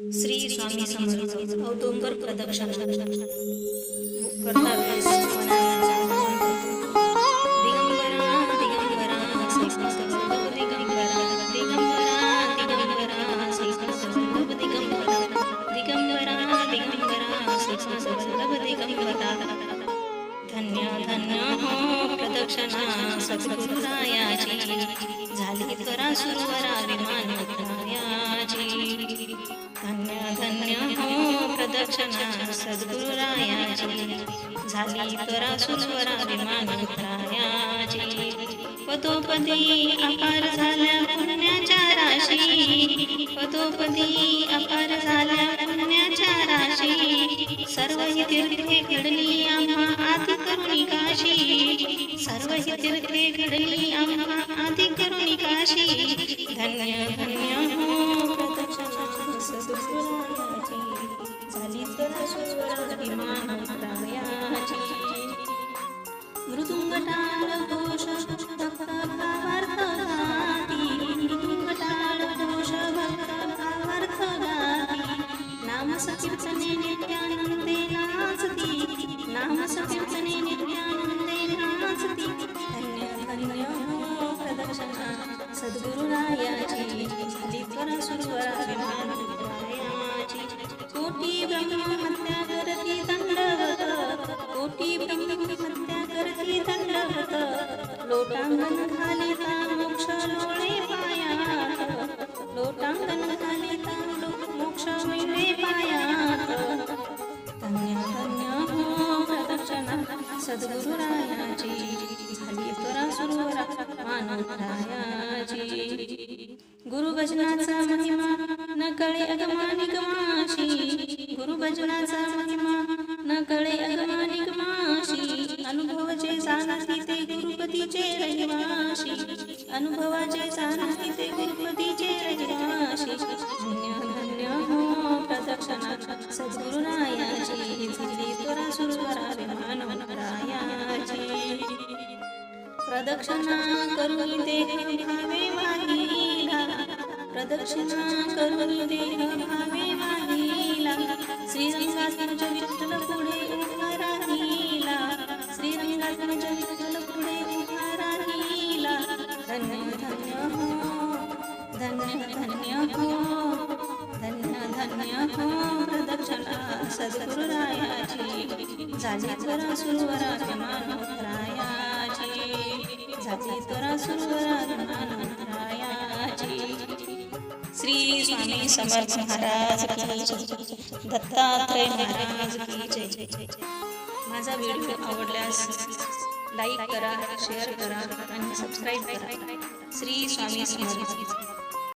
श्री स्वामी समर्थ औदुंबर प्रदक्षिणा करता वेळेस मनाचा दिगंबरा दिगंबरा श्रीपाद वल्लभ दिगंबरा दिगंबरा दिगंबरा श्रीपाद वल्लभ दिगंबरा दिगंबरा दिगंबरा श्रीपाद वल्लभ दिगंबरा धन्य धन्य हो प्रदक्षिणा सद्गुरुरायाची झाली त्वरा सुरवरा विमान उतरायाची धन्य धन्य हो प्रदक्षिणा सद्गुरुरायाची झाली त्वरा सुरवरा विमान उतरायाची पदोपदी अपार झाल्या पुण्याच्या राशी पदोपदी अपार झाल्या पुण्याच्या राशी सर्व तीर्थे घडली आम्हा आदि करुणी काशी सर्व तीर्थे घडली आम्हा आदि करुणी काशी धन्य धन्य हो प्रदक्षिणा सद्गुरुरायाची झाली त्वरा सुरवरा विमान उतरायाची मृदुंग टाळ घोष भक्त भावार्थ गाती मृदुंग टाळ घोष भक्त भावार्थ गाती नाम संकीर्तने नित्यानंदे नाचती नाम संकीर्तने नित्यानंदे नाचती धन्य धन्य हो प्रदक्षिणा सद्गुरुरायाची झाली त्वरा सुरवरा विमान उतरायाची कोटी ब्रह्महत्या करती दंडवत कोटी ब्रह्महत्या करती दंडवत लोटांगण घालिता मोक्ष लोळे पायात लोटांगण घालिता मोक्ष मिळे पायात धन्य धन्य हो प्रदक्षिणा सद्गुरुरायाची झाली त्वरा सुरवरा मानवरायाची गुरुभजनाचा महिमा न कळे अगमानिगमाशी गुरुभजनाचा महिमा न कळे अगमानिगमाशी अनुभवाचे जाणती ते गुरुपतीचे रहिवाशी अनुभवाचे जाणती ते गुरुपतीचे रहिवाशी धन्य धन्य हो प्रदक्षिणा सद्गुरुरायाची झाली त्वरा सुरवरा विमानवरायाची प्रदक्षिणा करून देह भावे वाहिला प्रदक्षिणा करून देह भावे वाहिला श्रीरंगात्मज विठ्ठल पुढे उभा राहिला श्रीरंगात्मज विठ्ठल पुढे उभा राहिला धन्य धन्य हो धन्य धन्य हो धन्य धन्य हो प्रदक्षिणा सद्गुरुरायाची झाली त्वरा सुरवरा विमानवरायाची झाली त्वरा सुरवरा विमानवरायाची श्री स्वामी समर्थ महाराज की जय दत्तात्रय महाराज की जय माझा व्हिडिओ आवडल्यास लाईक करा शेअर करा आणि सबस्क्राईब करा श्री स्वामी समर्थ